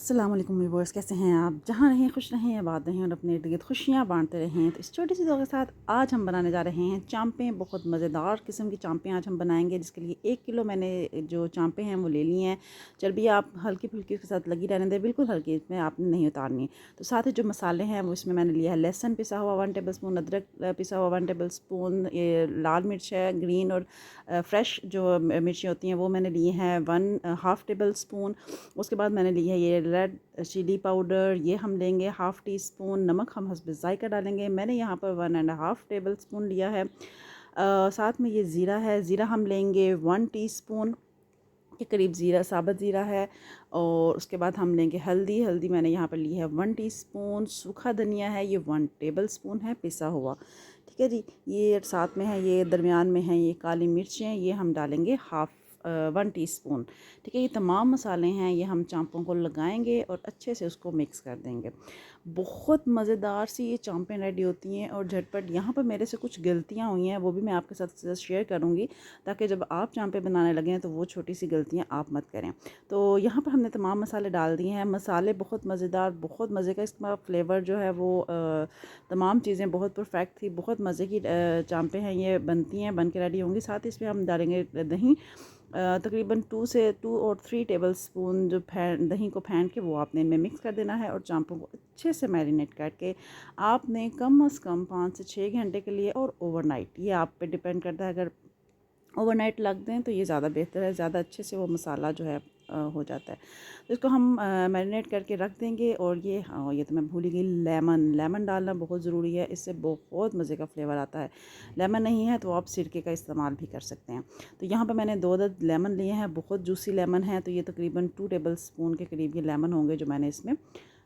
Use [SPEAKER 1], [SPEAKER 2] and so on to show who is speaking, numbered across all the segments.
[SPEAKER 1] अस्सलाम वालेकुम व्यूअर्स, कैसे हैं आप? जहाँ रहें खुश रहें, आबाद रहें और अपने इर्द गिर्द खुशियाँ बांटते रहें। तो इस छोटी सी दुआ के साथ आज हम बनाने जा रहे हैं चांपें। बहुत मज़ेदार किस्म की चांपें आज हम बनाएंगे, जिसके लिए 1 किलो मैंने जो चांपें हैं वो ले ली हैं। चर्बी आप हल्की फुल्की उसके साथ लगी रहने दें, बिल्कुल हल्की, इसमें आपने नहीं उतारनी। तो साथ ही जो मसाले हैं वो इसमें मैंने लिया है लहसुन पिसा हुआ 1 टेबल स्पून, अदरक पिसा हुआ 1 टेबल स्पून, ये लाल मिर्च है ग्रीन और फ्रेश जो मिर्ची होती हैं वो मैंने ली हैं 1/2 टेबल स्पून। उसके बाद मैंने ली है ये रेड चिली पाउडर, ये हम लेंगे 1/2 टी स्पून। नमक हम हस्ब ज़ायका डालेंगे, मैंने यहाँ पर 1.5 टेबल स्पून लिया है। साथ में ये ज़ीरा है, ज़ीरा हम लेंगे 1 टीस्पून के करीब ज़ीरा, साबुत ज़ीरा है। और उसके बाद हम लेंगे हल्दी, हल्दी मैंने यहाँ पर ली है 1 टीस्पून। सूखा धनिया है, ये 1 टेबल स्पून है पिसा हुआ, ठीक है जी। ये साथ में है, ये दरमियान में है ये काली मिर्चें, ये हम डालेंगे 1 टीस्पून, ठीक है। ये तमाम मसाले हैं, ये हम चांपों को लगाएंगे और अच्छे से उसको मिक्स कर देंगे। बहुत मज़ेदार सी ये चांपें रेडी होती हैं और झटपट। यहाँ पर मेरे से कुछ गलतियाँ हुई हैं, वो भी मैं आपके साथ शेयर करूँगी, ताकि जब आप चांपें बनाने लगें तो वो छोटी सी गलतियाँ आप मत करें। तो यहाँ पर हमने तमाम मसाले डाल दिए हैं। मसाले बहुत मज़ेदार, बहुत मज़े का इसका फ्लेवर जो है वो तमाम चीज़ें बहुत परफेक्ट थी। बहुत मज़े की चांपें हैं, ये बनती हैं, बन के रेडी होंगी। साथ ही इसमें हम डालेंगे दही, तकरीबन 2 और 3 टेबल स्पून जो दही को फेंट के वो आपने इनमें मिक्स कर देना है। और चांपों को अच्छे से मैरिनेट करके आपने कम से कम 5 से 6 घंटे के लिए, और ओवरनाइट, ये आप पे डिपेंड करता है, अगर ओवरनाइट लग दें तो ये ज़्यादा बेहतर है, ज़्यादा अच्छे से वो मसाला जो है हो जाता है। तो इसको हम मैरिनेट करके रख देंगे। और ये, हाँ ये तो मैं भूल ही गई, लेमन डालना बहुत ज़रूरी है, इससे बहुत मज़े का फ्लेवर आता है। लेमन नहीं है तो आप सिरके का इस्तेमाल भी कर सकते हैं। तो यहाँ पर मैंने 2 अदद लेमन लिए हैं, बहुत जूसी लेमन है, तो ये तकरीबन 2 टेबल स्पून के करीब ये लेमन होंगे जो मैंने इसमें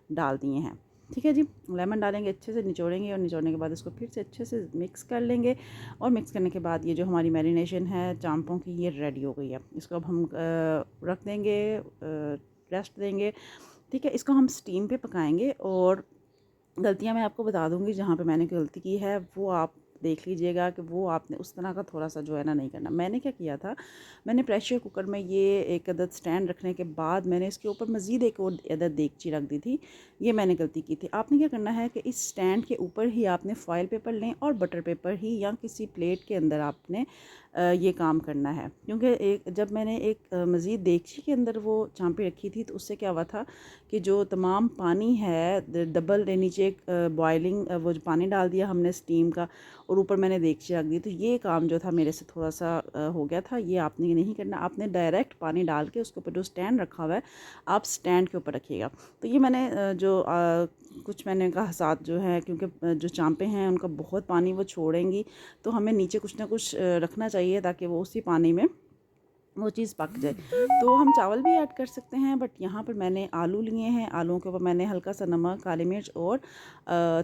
[SPEAKER 1] डाल दिए हैं, ठीक है जी। लेमन डालेंगे, अच्छे से निचोड़ेंगे और निचोड़ने के बाद इसको फिर से अच्छे से मिक्स कर लेंगे। और मिक्स करने के बाद ये जो हमारी मैरिनेशन है चांपों की, ये रेडी हो गई है। इसको अब हम रख देंगे, रेस्ट देंगे, ठीक है। इसको हम स्टीम पे पकाएंगे। और गलतियाँ मैं आपको बता दूँगी, जहाँ पे मैंने गलती की है वो आप देख लीजिएगा कि वो आपने उस तरह का थोड़ा-सा जो है ना नहीं करना। मैंने क्या किया था, मैंने प्रेशर कुकर में ये एक अदद स्टैंड रखने के बाद मैंने इसके ऊपर मज़ीद एक और अदद देगची रख दी थी। ये मैंने गलती की थी। आपने क्या करना है कि इस स्टैंड के ऊपर ही आपने फ़ॉइल पेपर लें और बटर पेपर ही या किसी प्लेट के अंदर आपने ये काम करना है। क्योंकि जब मैंने एक मज़ीद देगची के अंदर वो चांपी रखी थी, तो उससे क्या हुआ था कि जो तमाम पानी है डबल नीचे एक बॉयलिंग वो जो पानी डाल दिया हमने स्टीम का, और ऊपर मैंने देगची रख दी। तो ये काम जो था मेरे से थोड़ा सा हो गया था। ये आपने नहीं करना, आपने डायरेक्ट पानी डाल के उसके ऊपर जो स्टैंड रखा हुआ है आप स्टैंड के ऊपर रखिएगा। तो ये मैंने कुछ मैंने कहा साथ जो है, क्योंकि जो चांपें हैं उनका बहुत पानी वो छोड़ेंगी, तो हमें नीचे कुछ ना कुछ रखना चाहिए ताकि वो उसी पानी में वो चीज़ पक जाए। तो हम चावल भी ऐड कर सकते हैं, बट यहाँ पर मैंने आलू लिए हैं। आलूओं के ऊपर मैंने हल्का सा नमक, काली मिर्च और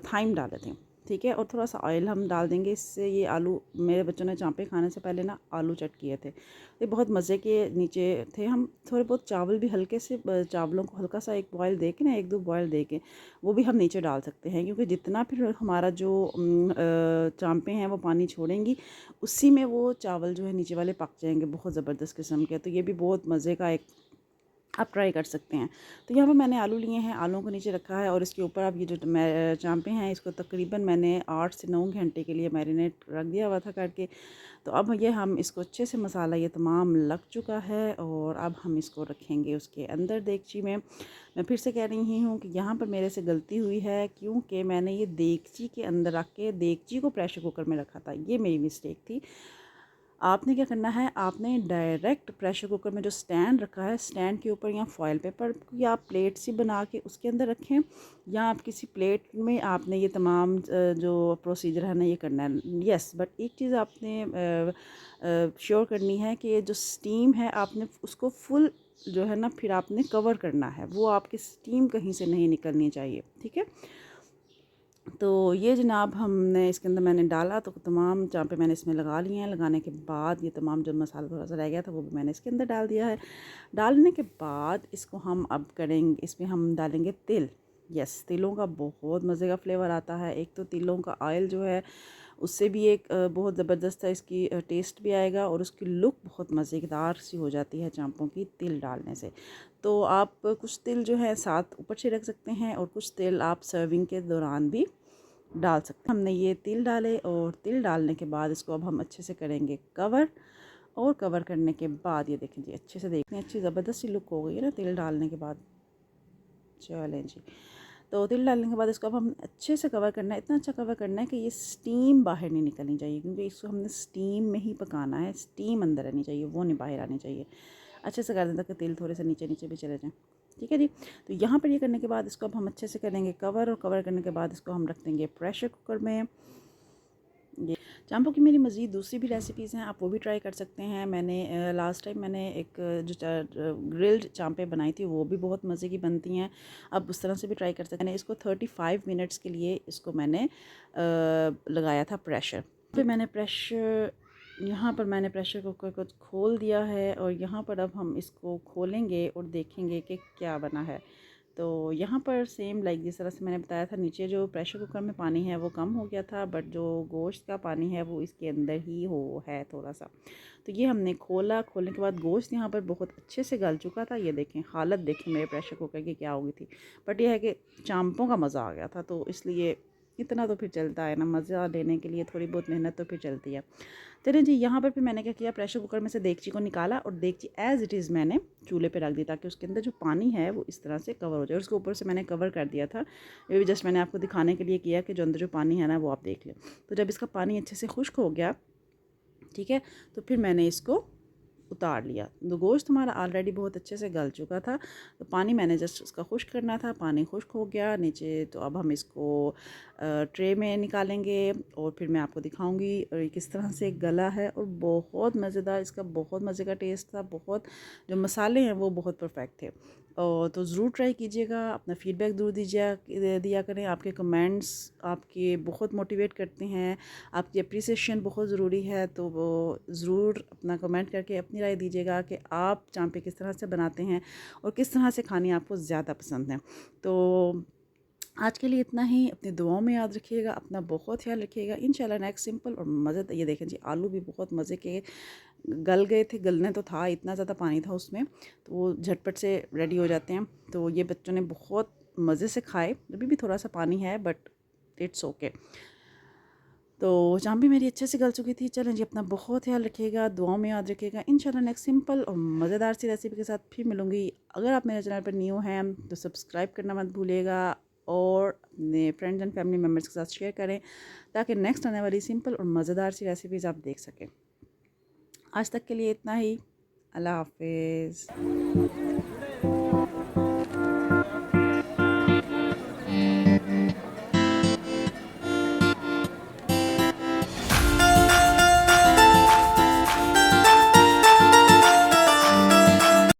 [SPEAKER 1] थाइम डाले थे, ठीक है। और थोड़ा सा ऑयल हम डाल देंगे, इससे ये आलू, मेरे बच्चों ने चांपे खाने से पहले ना आलू चट किए थे, ये बहुत मज़े के नीचे थे। हम थोड़े बहुत चावल भी हल्के से, चावलों को हल्का सा एक बॉयल दे के ना, 1-2 बॉयल दे के वो भी हम नीचे डाल सकते हैं। क्योंकि जितना फिर हमारा जो चांपे हैं वो पानी छोड़ेंगी, उसी में वो चावल जो है नीचे वाले पक जाएंगे बहुत ज़बरदस्त किस्म के। तो ये भी बहुत मज़े का एक आप ट्राई कर सकते हैं। तो यहाँ पे मैंने आलू लिए हैं, आलूओं को नीचे रखा है और इसके ऊपर अब ये जो चांपे हैं इसको तकरीबन मैंने 8 से 9 घंटे के लिए मैरिनेट रख दिया हुआ था करके। तो अब ये हम इसको अच्छे से, मसाला ये तमाम लग चुका है और अब हम इसको रखेंगे उसके अंदर देगची में। मैं फिर से कह रही हूँ कि यहाँ पर मेरे से गलती हुई है, क्योंकि मैंने ये देगची के अंदर रख के देगची को प्रेशर कुकर में रखा था, ये मेरी मिस्टेक थी। आपने क्या करना है, आपने डायरेक्ट प्रेशर कुकर में जो स्टैंड रखा है, स्टैंड के ऊपर या फॉयल पेपर या आप प्लेट सी बना के उसके अंदर रखें, या आप किसी प्लेट में आपने ये तमाम जो प्रोसीजर है ना ये करना है। यस, बट एक चीज़ आपने श्योर करनी है कि ये जो स्टीम है आपने उसको फुल जो है ना फिर आपने कवर करना है, वो आपकी स्टीम कहीं से नहीं निकलनी चाहिए, ठीक है। तो ये जनाब हमने इसके अंदर मैंने डाला, तो तमाम चांपे मैंने इसमें लगा लिए हैं। लगाने के बाद ये तमाम जो मसाला थोड़ा सा रह गया था वो भी मैंने इसके अंदर डाल दिया है। डालने के बाद इसको हम अब करेंगे, इसमें हम डालेंगे तिल। यस, तिलों का बहुत मज़े का फ्लेवर आता है। एक तो तिलों का ऑयल जो है उससे भी एक बहुत ज़बरदस्त है इसकी टेस्ट भी आएगा और उसकी लुक बहुत मज़ेदार सी हो जाती है चांपों की तिल डालने से। तो आप कुछ तिल जो है साथ ऊपर से रख सकते हैं और कुछ तिल आप सर्विंग के दौरान भी डाल सकते हैं। हमने ये तिल डाले और तिल डालने के बाद इसको अब हम अच्छे से करेंगे कवर। और कवर करने के बाद ये देखें जी, अच्छे से देखने अच्छी ज़बरदस्त सी लुक हो गई है ना तिल डालने के बाद। चलें जी, तो तिल डालने के बाद इसको अब हम अच्छे से कवर करना है, इतना अच्छा कवर करना है कि ये स्टीम बाहर नहीं निकलनी चाहिए, क्योंकि इसको हमने स्टीम में ही पकाना है। स्टीम अंदर रहनी चाहिए, वो नहीं बाहर आनी चाहिए। अच्छे से कर दें ताकि तिल थोड़े से नीचे नीचे भी चले जाएँ। ठीक है जी। तो यहाँ पर ये करने के बाद इसको अब हम अच्छे से करेंगे कवर, और कवर करने के बाद इसको हम रख देंगे प्रेशर कुकर में। ये चांपों की मेरी मज़ीद दूसरी भी रेसिपीज़ हैं, आप वो भी ट्राई कर सकते हैं। मैंने लास्ट टाइम मैंने एक जो ग्रिल्ड चांपें बनाई थी वो भी बहुत मज़े की बनती हैं, आप उस तरह से भी ट्राई कर सकते हैं। मैंने इसको 35 मिनट्स के लिए इसको मैंने लगाया था प्रेशर। फिर मैंने यहाँ पर मैंने प्रेशर कुकर को खोल दिया है और यहाँ पर अब हम इसको खोलेंगे और देखेंगे कि क्या बना है। तो यहाँ पर सेम लाइक जिस तरह से मैंने बताया था, नीचे जो प्रेशर कुकर में पानी है वो कम हो गया था, बट जो गोश्त का पानी है वो इसके अंदर ही हो है थोड़ा सा। तो ये हमने खोला, खोलने के बाद गोश्त यहाँ पर बहुत अच्छे से गल चुका था। ये देखें हालत देखें मेरे प्रेशर कुकर की क्या हो गई थी। बट यह है कि चांपों का मज़ा आ गया था, तो इसलिए इतना तो फिर चलता है ना, मज़ा लेने के लिए थोड़ी बहुत मेहनत तो फिर चलती है। चलिए जी, यहाँ पर फिर मैंने क्या किया, प्रेशर कुकर में से देगची को निकाला और देगची एज़ इट इज़ मैंने चूल्हे पे रख दी, ताकि उसके अंदर जो पानी है वो इस तरह से कवर हो जाए। और उसके ऊपर से मैंने कवर कर दिया था, ये भी जस्ट मैंने आपको दिखाने के लिए किया कि जो अंदर जो पानी है ना वो आप देख लें। तो जब इसका पानी अच्छे से खुश्क हो गया, ठीक है, तो फिर मैंने इसको उतार लिया। तो गोश्त हमारा ऑलरेडी बहुत अच्छे से गल चुका था, तो पानी मैंने जस्ट उसका खुश्क करना था। पानी खुश्क हो गया नीचे, तो अब हम इसको ट्रे में निकालेंगे और फिर मैं आपको दिखाऊंगी और ये किस तरह से गला है। और बहुत मज़ेदार, इसका बहुत मज़े का टेस्ट था, बहुत जो मसाले हैं वो बहुत परफेक्ट थे। और तो ज़रूर ट्राई कीजिएगा, अपना फ़ीडबैक ज़रूर दिया करें। आपके कमेंट्स आपके बहुत मोटिवेट करते हैं, आपकी अप्रिसिएशन बहुत ज़रूरी है। तो वो ज़रूर अपना कमेंट करके अपनी राय दीजिएगा कि आप चांपे किस तरह से बनाते हैं और किस तरह से खानी आपको ज़्यादा पसंद है। तो आज के लिए इतना ही, अपनी दुआओं में याद रखिएगा, अपना बहुत ख्याल रखिएगा। इंशाल्लाह नेक्स्ट सिंपल और मज़े, ये देखें जी आलू भी बहुत मज़े के गल गए थे, गलने तो था, इतना ज़्यादा पानी था उसमें, तो वो झटपट से रेडी हो जाते हैं। तो ये बच्चों ने बहुत मज़े से खाए, अभी भी थोड़ा सा पानी है बट इट्स ओके। तो चांपी मेरी अच्छे से गल चुकी थी। चलें जी, अपना बहुत ख्याल रखिएगा, दुआओं में याद रखिएगा। इंशाल्लाह नेक्स्ट सिंपल और मज़ेदार सी रेसिपी के साथ फिर मिलूँगी। अगर आप मेरे चैनल पर न्यू हैं तो सब्सक्राइब करना मत भूलिएगा और अपने फ्रेंड्स एंड फैमिली मेम्बर्स के साथ शेयर करें, ताकि नेक्स्ट आने वाली सिंपल और मज़ेदार सी रेसिपीज़ आप देख सकें। आज तक के लिए इतना ही। अल्लाह हाफ़िज़।